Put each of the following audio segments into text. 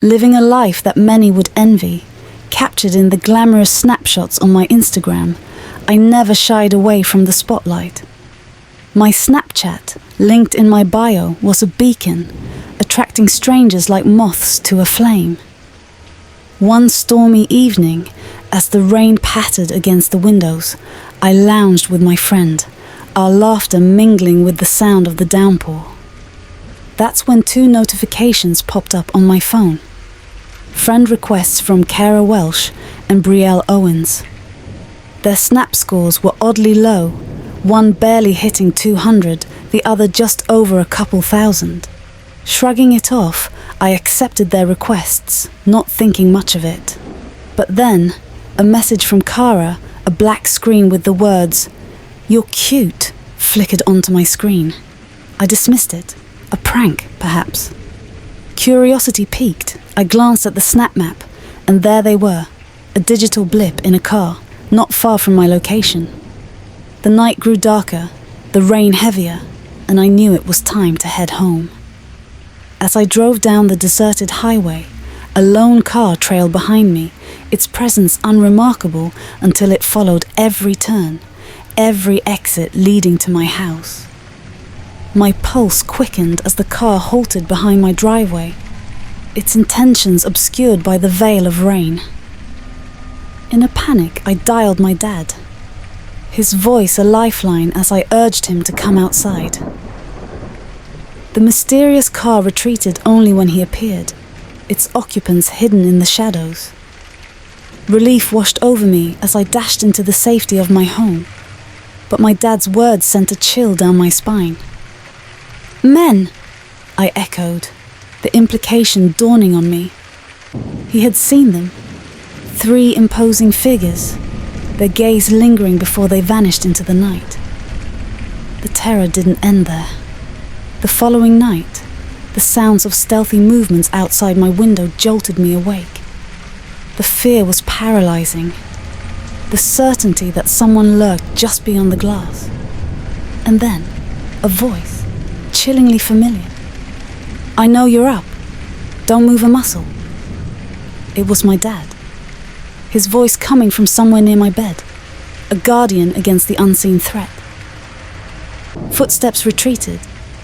living a life that many would envy, captured in the glamorous snapshots on my Instagram. I never shied away from the spotlight. My Snapchat, linked in my bio, was a beacon, attracting strangers like moths to a flame. One stormy evening, as the rain pattered against the windows, I lounged with my friend, our laughter mingling with the sound of the downpour. That's when 2 notifications popped up on my phone. Friend requests from Kara Welsh and Brielle Owens. Their Snap scores were oddly low, one barely hitting 200, the other just over a couple thousand. Shrugging it off, I accepted their requests, not thinking much of it. But then, a message from Kara, a black screen with the words, "You're cute," flickered onto my screen. I dismissed it. A prank, perhaps. Curiosity piqued. I glanced at the Snap map, and there they were, a digital blip in a car, not far from my location. The night grew darker, the rain heavier, and I knew it was time to head home. As I drove down the deserted highway, a lone car trailed behind me, its presence unremarkable until it followed every turn, every exit leading to my house. My pulse quickened as the car halted behind my driveway, its intentions obscured by the veil of rain. In a panic, I dialed my dad, his voice a lifeline as I urged him to come outside. The mysterious car retreated only when he appeared, its occupants hidden in the shadows. Relief washed over me as I dashed into the safety of my home, but my dad's words sent a chill down my spine. "Men!" I echoed, the implication dawning on me. He had seen them. 3 imposing figures, their gaze lingering before they vanished into the night. The terror didn't end there. The following night, the sounds of stealthy movements outside my window jolted me awake. The fear was paralyzing, the certainty that someone lurked just beyond the glass. And then, a voice, chillingly familiar. "I know you're up. Don't move a muscle." It was my dad, his voice coming from somewhere near my bed, a guardian against the unseen threat. Footsteps retreated,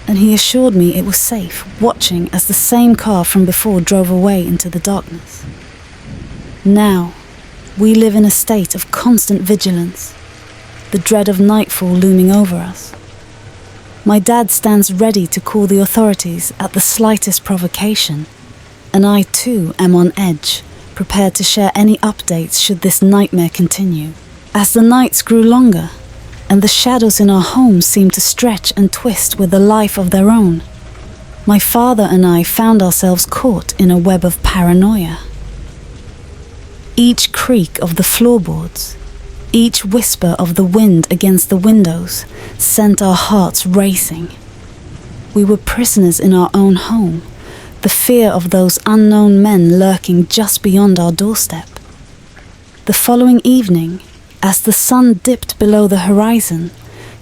and he assured me it was safe, watching as the same car from before drove away into the darkness. Now, we live in a state of constant vigilance, the dread of nightfall looming over us. My dad stands ready to call the authorities at the slightest provocation, and I too am on edge, prepared to share any updates should this nightmare continue. As the nights grew longer, and the shadows in our home seemed to stretch and twist with a life of their own, my father and I found ourselves caught in a web of paranoia. Each creak of the floorboards, each whisper of the wind against the windows sent our hearts racing. We were prisoners in our own home, the fear of those unknown men lurking just beyond our doorstep. The following evening, as the sun dipped below the horizon,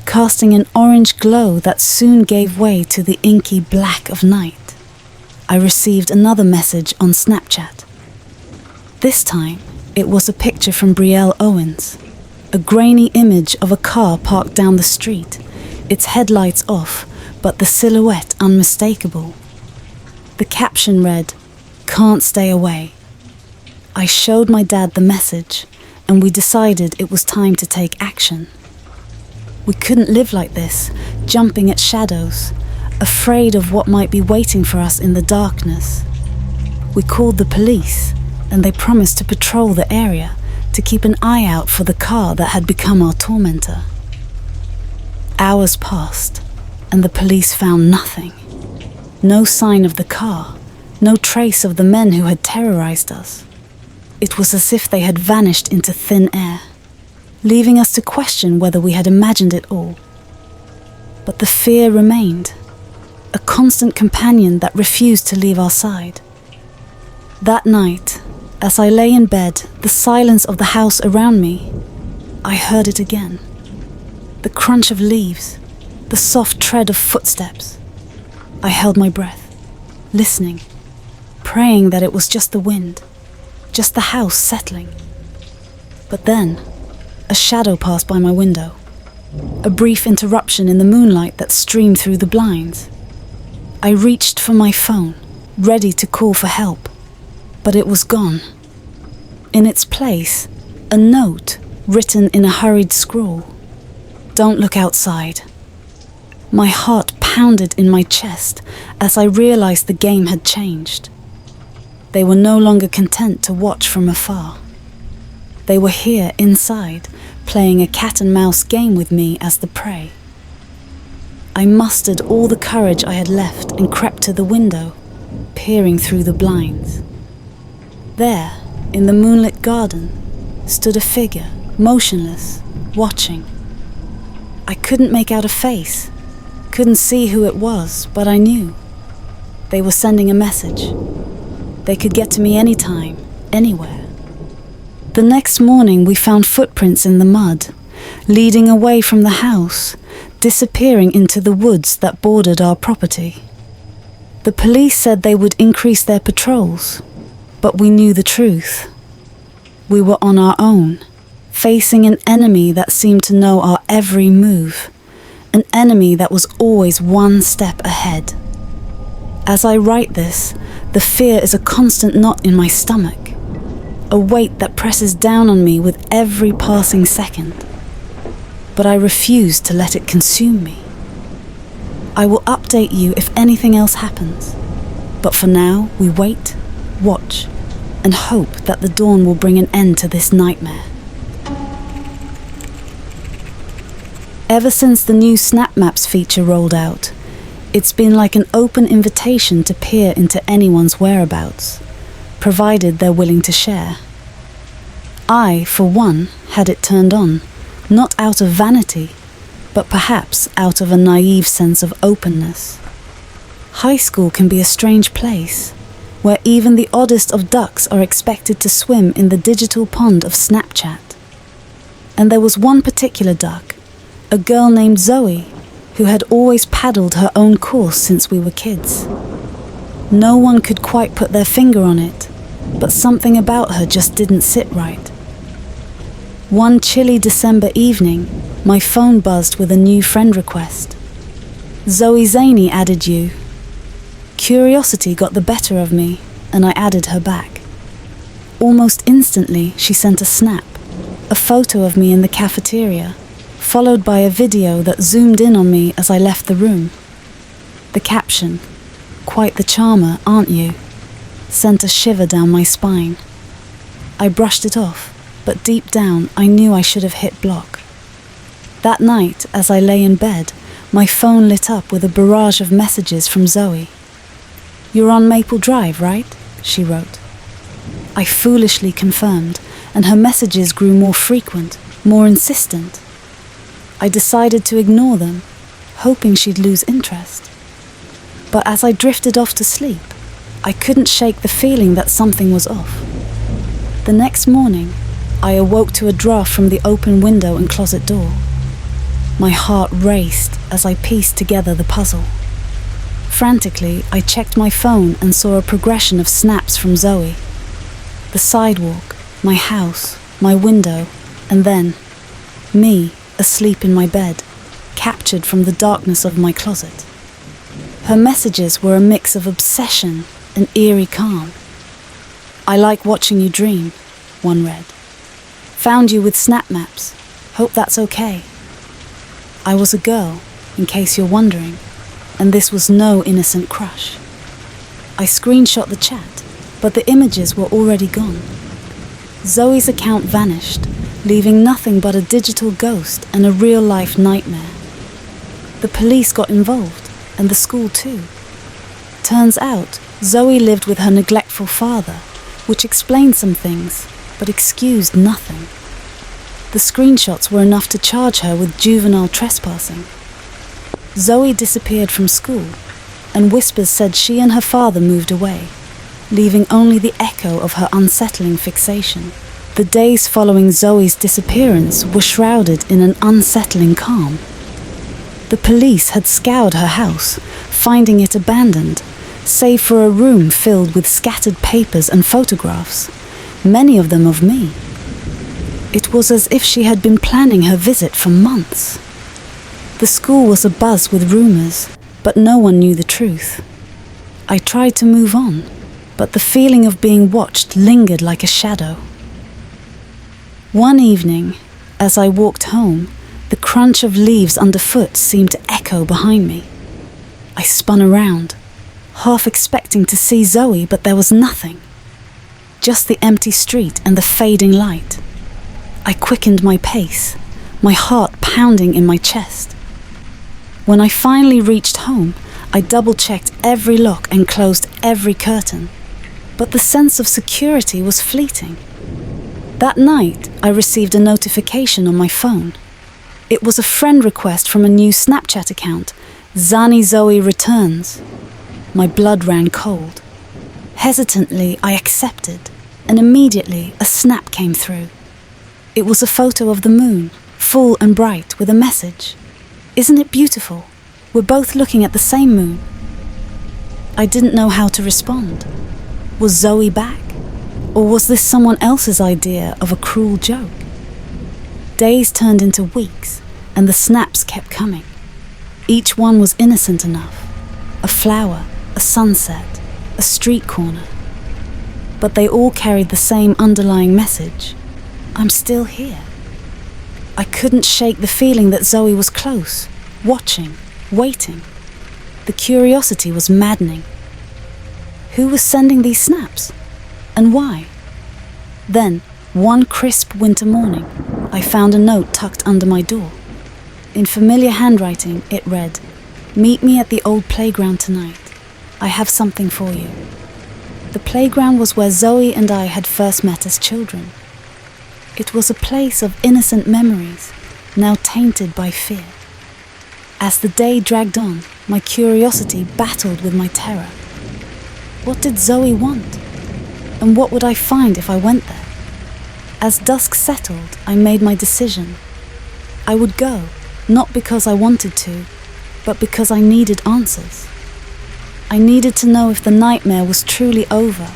casting an orange glow that soon gave way to the inky black of night, I received another message on Snapchat. This time, it was a picture from Brielle Owens, a grainy image of a car parked down the street, its headlights off, but the silhouette unmistakable. The caption read, "Can't stay away." I showed my dad the message, and we decided it was time to take action. We couldn't live like this, jumping at shadows, afraid of what might be waiting for us in the darkness. We called the police, and they promised to patrol the area, to keep an eye out for the car that had become our tormentor. Hours passed, and the police found nothing. No sign of the car, no trace of the men who had terrorized us. It was as if they had vanished into thin air, leaving us to question whether we had imagined it all. But the fear remained, a constant companion that refused to leave our side. That night, as I lay in bed, the silence of the house around me, I heard it again. The crunch of leaves, the soft tread of footsteps. I held my breath, listening. praying that it was just the wind, just the house settling. But then, a shadow passed by my window, a brief interruption in the moonlight that streamed through the blinds. I reached for my phone, ready to call for help, but it was gone. In its place, a note written in a hurried scrawl. "Don't look outside." My heart pounded in my chest as I realized the game had changed. They were no longer content to watch from afar. They were here inside, playing a cat-and-mouse game with me as the prey. I mustered all the courage I had left and crept to the window, peering through the blinds. There, in the moonlit garden, stood a figure, motionless, watching. I couldn't make out a face, couldn't see who it was, but I knew. They were sending a message. They could get to me anytime, anywhere. The next morning we found footprints in the mud, leading away from the house, disappearing into the woods that bordered our property. The police said they would increase their patrols, but we knew the truth. We were on our own, facing an enemy that seemed to know our every move, an enemy that was always one step ahead. As I write this, the fear is a constant knot in my stomach, a weight that presses down on me with every passing second. But I refuse to let it consume me. I will update you if anything else happens, but for now we wait, watch, and hope that the dawn will bring an end to this nightmare. Ever since the new Snap Maps feature rolled out, it's been like an open invitation to peer into anyone's whereabouts, provided they're willing to share. I, for one, had it turned on, not out of vanity, but perhaps out of a naive sense of openness. High school can be a strange place, where even the oddest of ducks are expected to swim in the digital pond of Snapchat. And there was one particular duck, a girl named Zoe, who had always paddled her own course since we were kids. No one could quite put their finger on it, but something about her just didn't sit right. One chilly December evening, my phone buzzed with a new friend request. Zoe Zaney added you. Curiosity got the better of me, and I added her back. Almost instantly, she sent a snap, a photo of me in the cafeteria, followed by a video that zoomed in on me as I left the room. The caption, "Quite the charmer, aren't you?" sent a shiver down my spine. I brushed it off, but deep down I knew I should have hit block. That night, as I lay in bed, my phone lit up with a barrage of messages from Zoe. "You're on Maple Drive, right?" she wrote. I foolishly confirmed, and her messages grew more frequent, more insistent. I decided to ignore them, hoping she'd lose interest. But as I drifted off to sleep, I couldn't shake the feeling that something was off. The next morning, I awoke to a draft from the open window and closet door. My heart raced as I pieced together the puzzle. Frantically, I checked my phone and saw a progression of snaps from Zoe. The sidewalk, my house, my window, and then me, asleep in my bed, captured from the darkness of my closet. Her messages were a mix of obsession and eerie calm. "I like watching you dream," one read. "Found you with Snap Maps. Hope that's okay." I was a girl, in case you're wondering, and this was no innocent crush. I screenshot the chat, but the images were already gone. Zoe's account vanished, leaving nothing but a digital ghost and a real-life nightmare. The police got involved, and the school too. Turns out, Zoe lived with her neglectful father, which explained some things, but excused nothing. The screenshots were enough to charge her with juvenile trespassing. Zoe disappeared from school, and whispers said she and her father moved away, leaving only the echo of her unsettling fixation. The days following Zoe's disappearance were shrouded in an unsettling calm. The police had scoured her house, finding it abandoned, save for a room filled with scattered papers and photographs, many of them of me. It was as if she had been planning her visit for months. The school was abuzz with rumors, but no one knew the truth. I tried to move on, but the feeling of being watched lingered like a shadow. One evening, as I walked home, the crunch of leaves underfoot seemed to echo behind me. I spun around, half expecting to see Zoe, but there was nothing. Just the empty street and the fading light. I quickened my pace, my heart pounding in my chest. When I finally reached home, I double-checked every lock and closed every curtain. But the sense of security was fleeting. That night, I received a notification on my phone. It was a friend request from a new Snapchat account, Zani Zoe Returns. My blood ran cold. Hesitantly, I accepted, and immediately a snap came through. It was a photo of the moon, full and bright, with a message. Isn't it beautiful? We're both looking at the same moon. I didn't know how to respond. Was Zoe back? Or was this someone else's idea of a cruel joke? Days turned into weeks, and the snaps kept coming. Each one was innocent enough. A flower, a sunset, a street corner. But they all carried the same underlying message. I'm still here. I couldn't shake the feeling that Zoe was close, watching, waiting. The curiosity was maddening. Who was sending these snaps? And why? Then, one crisp winter morning, I found a note tucked under my door. In familiar handwriting, it read, "Meet me at the old playground tonight. I have something for you." The playground was where Zoe and I had first met as children. It was a place of innocent memories, now tainted by fear. As the day dragged on, my curiosity battled with my terror. What did Zoe want? And what would I find if I went there? As dusk settled, I made my decision. I would go, not because I wanted to, but because I needed answers. I needed to know if the nightmare was truly over,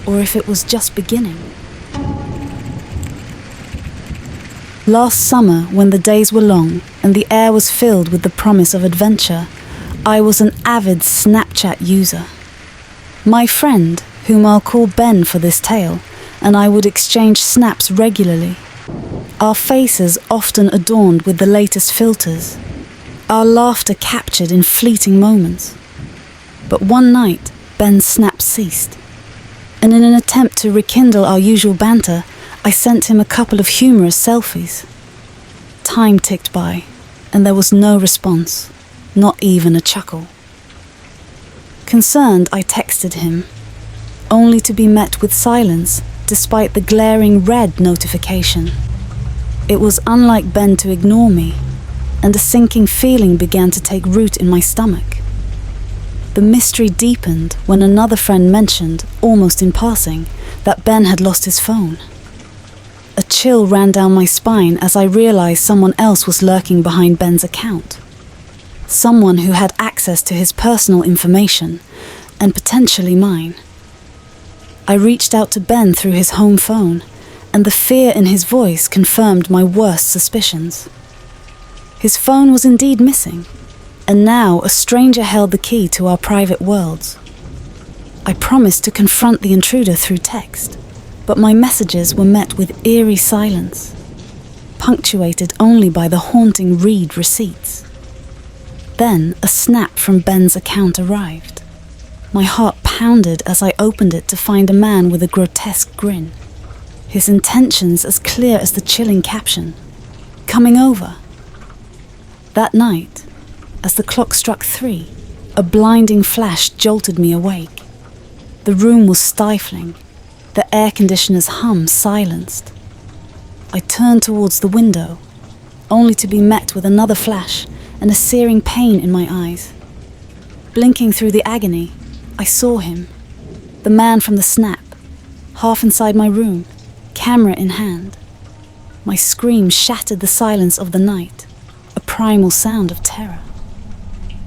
or if it was just beginning. Last summer, when the days were long and the air was filled with the promise of adventure, I was an avid Snapchat user. My friend, whom I'll call Ben for this tale, and I would exchange snaps regularly. Our faces often adorned with the latest filters, our laughter captured in fleeting moments. But one night, Ben's snaps ceased, and in an attempt to rekindle our usual banter, I sent him a couple of humorous selfies. Time ticked by, and there was no response, not even a chuckle. Concerned, I texted him, only to be met with silence despite the glaring red notification. It was unlike Ben to ignore me, and a sinking feeling began to take root in my stomach. The mystery deepened when another friend mentioned, almost in passing, that Ben had lost his phone. A chill ran down my spine as I realized someone else was lurking behind Ben's account. Someone who had access to his personal information, and potentially mine. I reached out to Ben through his home phone, and the fear in his voice confirmed my worst suspicions. His phone was indeed missing, and now a stranger held the key to our private worlds. I promised to confront the intruder through text, but my messages were met with eerie silence, punctuated only by the haunting read receipts. Then a snap from Ben's account arrived. My heart pounded as I opened it to find a man with a grotesque grin. His intentions as clear as the chilling caption, "Coming over." That night, as the clock struck 3, a blinding flash jolted me awake. The room was stifling, the air conditioner's hum silenced. I turned towards the window, only to be met with another flash and a searing pain in my eyes. Blinking through the agony, I saw him, the man from the snap, half inside my room, camera in hand. My scream shattered the silence of the night, a primal sound of terror.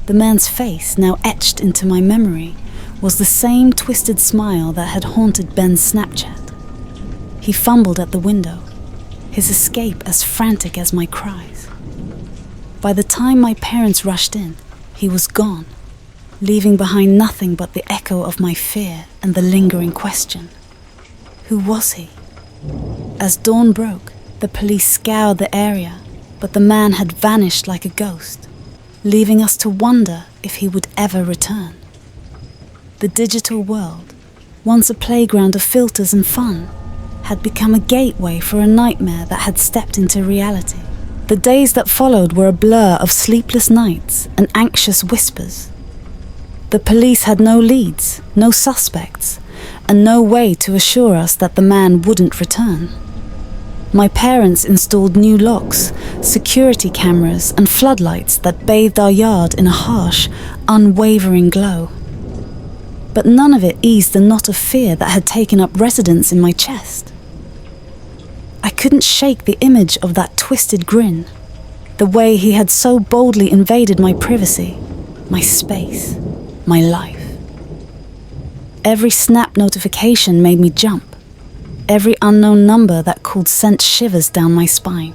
The man's face, now etched into my memory, was the same twisted smile that had haunted Ben's Snapchat. He fumbled at the window, his escape as frantic as my cries. By the time my parents rushed in, he was gone, leaving behind nothing but the echo of my fear and the lingering question. Who was he? As dawn broke, the police scoured the area, but the man had vanished like a ghost, leaving us to wonder if he would ever return. The digital world, once a playground of filters and fun, had become a gateway for a nightmare that had stepped into reality. The days that followed were a blur of sleepless nights and anxious whispers. The police had no leads, no suspects, and no way to assure us that the man wouldn't return. My parents installed new locks, security cameras, and floodlights that bathed our yard in a harsh, unwavering glow. But none of it eased the knot of fear that had taken up residence in my chest. I couldn't shake the image of that twisted grin, the way he had so boldly invaded my privacy, my space, my life. Every Snap notification made me jump. Every unknown number that called sent shivers down my spine.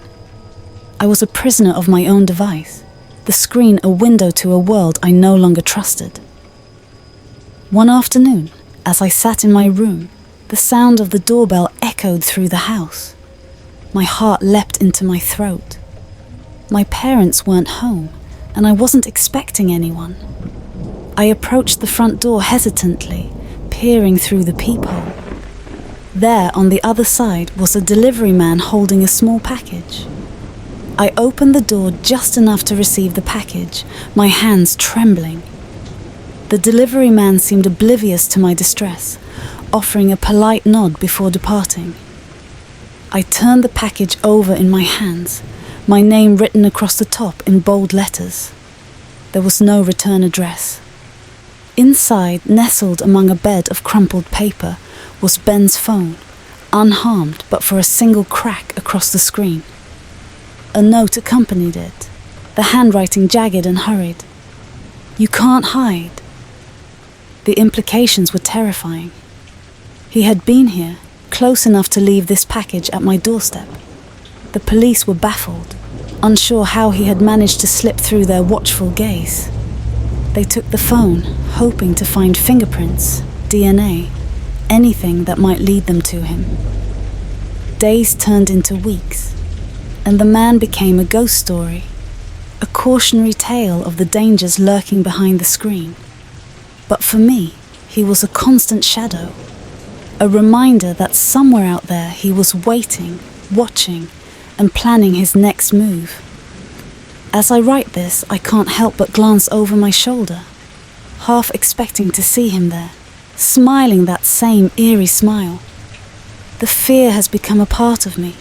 I was a prisoner of my own device, the screen a window to a world I no longer trusted. One afternoon, as I sat in my room, the sound of the doorbell echoed through the house. My heart leapt into my throat. My parents weren't home, and I wasn't expecting anyone. I approached the front door hesitantly, peering through the peephole. There, on the other side, was a delivery man holding a small package. I opened the door just enough to receive the package, my hands trembling. The delivery man seemed oblivious to my distress, offering a polite nod before departing. I turned the package over in my hands, my name written across the top in bold letters. There was no return address. Inside, nestled among a bed of crumpled paper, was Ben's phone, unharmed but for a single crack across the screen. A note accompanied it, the handwriting jagged and hurried. "You can't hide." The implications were terrifying. He had been here, close enough to leave this package at my doorstep. The police were baffled, unsure how he had managed to slip through their watchful gaze. They took the phone, hoping to find fingerprints, DNA, anything that might lead them to him. Days turned into weeks, and the man became a ghost story, a cautionary tale of the dangers lurking behind the screen. But for me, he was a constant shadow, a reminder that somewhere out there he was waiting, watching, and planning his next move. As I write this, I can't help but glance over my shoulder, half expecting to see him there, smiling that same eerie smile. The fear has become a part of me,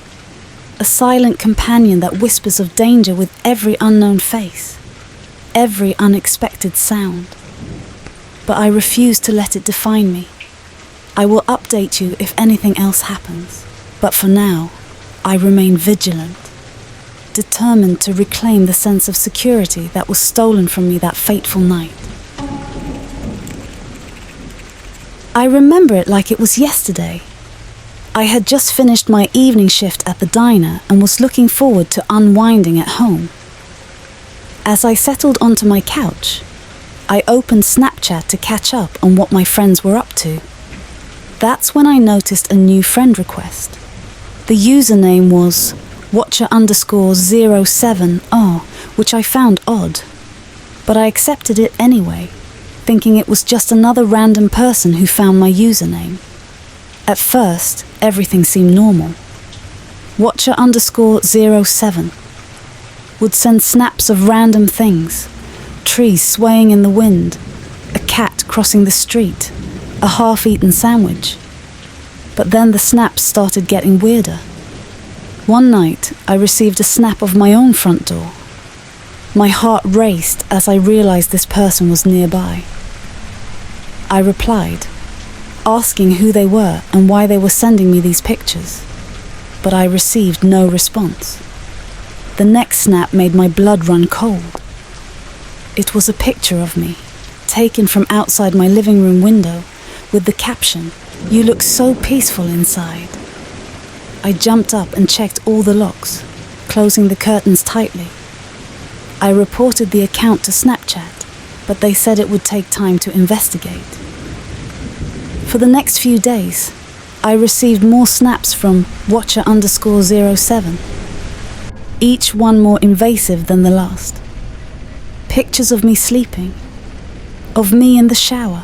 a silent companion that whispers of danger with every unknown face, every unexpected sound. But I refuse to let it define me. I will update you if anything else happens, but for now, I remain vigilant, determined to reclaim the sense of security that was stolen from me that fateful night. I remember it like it was yesterday. I had just finished my evening shift at the diner and was looking forward to unwinding at home. As I settled onto my couch, I opened Snapchat to catch up on what my friends were up to. That's when I noticed a new friend request. The username was Watcher_07R, which I found odd, but I accepted it anyway, thinking it was just another random person who found my username. At first, everything seemed normal. Watcher_07 would send snaps of random things: trees swaying in the wind, a cat crossing the street, a half-eaten sandwich. But then the snaps started getting weirder. One night, I received a snap of my own front door. My heart raced as I realized this person was nearby. I replied, asking who they were and why they were sending me these pictures, but I received no response. The next snap made my blood run cold. It was a picture of me, taken from outside my living room window with the caption, "You look so peaceful inside." I jumped up and checked all the locks, closing the curtains tightly. I reported the account to Snapchat, but they said it would take time to investigate. For the next few days, I received more snaps from Watcher_07, each one more invasive than the last. Pictures of me sleeping, of me in the shower,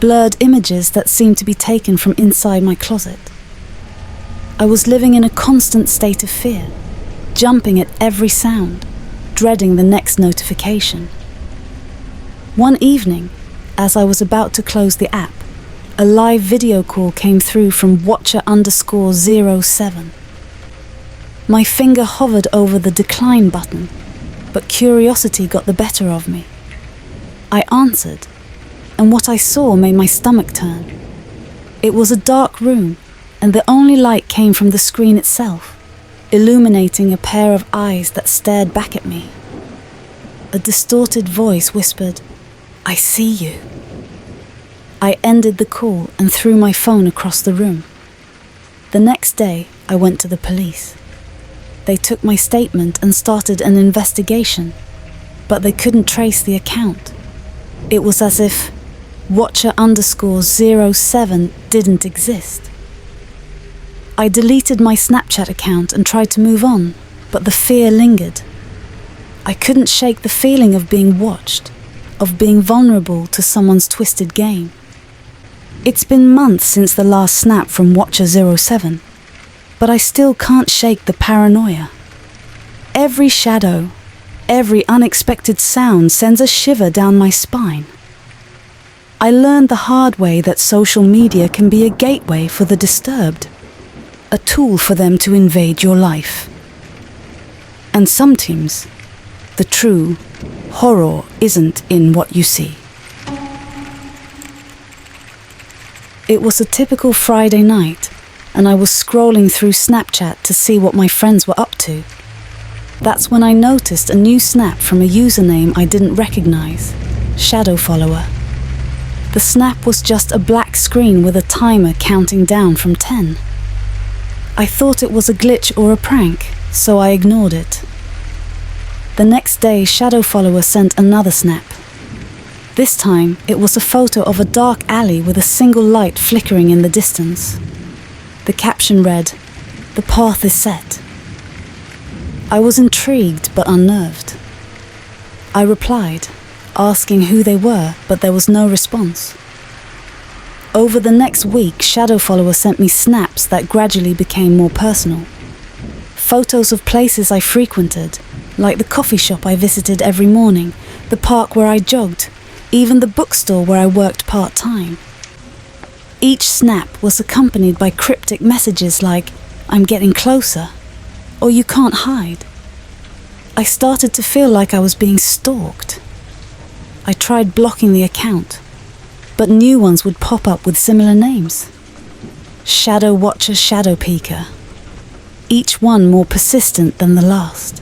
blurred images that seemed to be taken from inside my closet. I was living in a constant state of fear, jumping at every sound, dreading the next notification. One evening, as I was about to close the app, a live video call came through from Watcher_07. My finger hovered over the decline button, but curiosity got the better of me. I answered, and what I saw made my stomach turn. It was a dark room, and the only light came from the screen itself, illuminating a pair of eyes that stared back at me. A distorted voice whispered, "I see you." I ended the call and threw my phone across the room. The next day, I went to the police. They took my statement and started an investigation, but they couldn't trace the account. It was as if Watcher_07 didn't exist. I deleted my Snapchat account and tried to move on, but the fear lingered. I couldn't shake the feeling of being watched, of being vulnerable to someone's twisted game. It's been months since the last snap from Watcher07, but I still can't shake the paranoia. Every shadow, every unexpected sound sends a shiver down my spine. I learned the hard way that social media can be a gateway for the disturbed, a tool for them to invade your life. And sometimes, the true horror isn't in what you see. It was a typical Friday night, and I was scrolling through Snapchat to see what my friends were up to. That's when I noticed a new snap from a username I didn't recognize, Shadow Follower. The snap was just a black screen with a timer counting down from 10. I thought it was a glitch or a prank, so I ignored it. The next day, Shadow Follower sent another snap. This time, it was a photo of a dark alley with a single light flickering in the distance. The caption read, "The path is set." I was intrigued but unnerved. I replied, asking who they were, but there was no response. Over the next week, Shadow Follower sent me snaps that gradually became more personal. Photos of places I frequented, like the coffee shop I visited every morning, the park where I jogged, even the bookstore where I worked part-time. Each snap was accompanied by cryptic messages like, "I'm getting closer," or "You can't hide." I started to feel like I was being stalked. I tried blocking the account, but new ones would pop up with similar names. Shadow Watcher, Shadow Peeker. Each one more persistent than the last.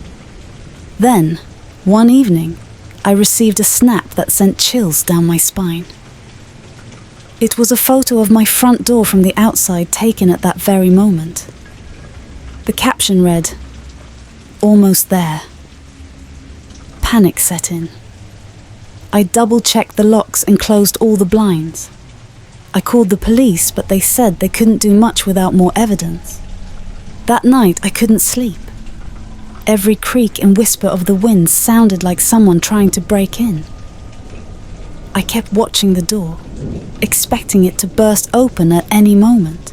Then, one evening, I received a snap that sent chills down my spine. It was a photo of my front door from the outside taken at that very moment. The caption read, "Almost there." Panic set in. I double-checked the locks and closed all the blinds. I called the police, but they said they couldn't do much without more evidence. That night, I couldn't sleep. Every creak and whisper of the wind sounded like someone trying to break in. I kept watching the door, expecting it to burst open at any moment.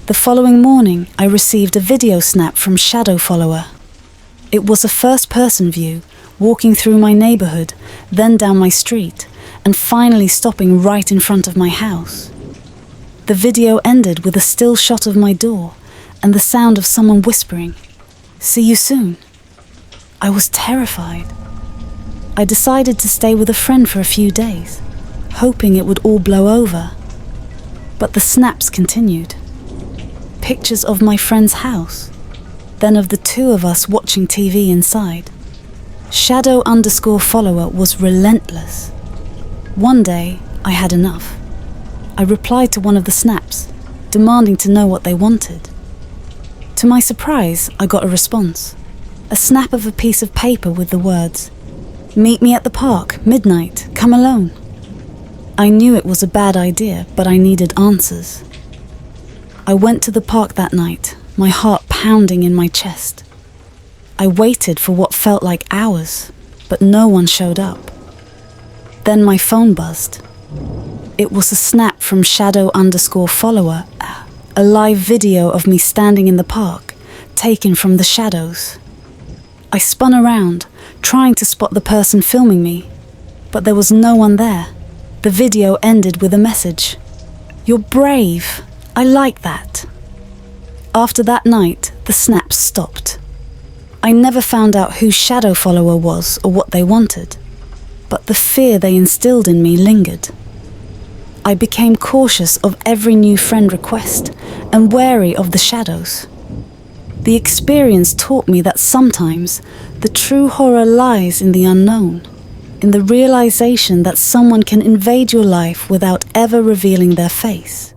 The following morning, I received a video snap from Shadow Follower. It was a first-person view, walking through my neighborhood, then down my street, and finally stopping right in front of my house. The video ended with a still shot of my door and the sound of someone whispering, "See you soon." I was terrified. I decided to stay with a friend for a few days, hoping it would all blow over. But the snaps continued. Pictures of my friend's house, then of the two of us watching TV inside. Shadow_Follower was relentless. One day, I had enough. I replied to one of the snaps, demanding to know what they wanted. To my surprise, I got a response. A snap of a piece of paper with the words, "Meet me at the park, midnight, come alone." I knew it was a bad idea, but I needed answers. I went to the park that night, my heart pounding in my chest. I waited for what felt like hours, but no one showed up. Then my phone buzzed. It was a snap from shadow_follower, a live video of me standing in the park, taken from the shadows. I spun around, trying to spot the person filming me, but there was no one there. The video ended with a message. "You're brave. I like that." After that night, the snaps stopped. I never found out who Shadow Follower was or what they wanted, but the fear they instilled in me lingered. I became cautious of every new friend request and wary of the shadows. The experience taught me that sometimes the true horror lies in the unknown, in the realization that someone can invade your life without ever revealing their face.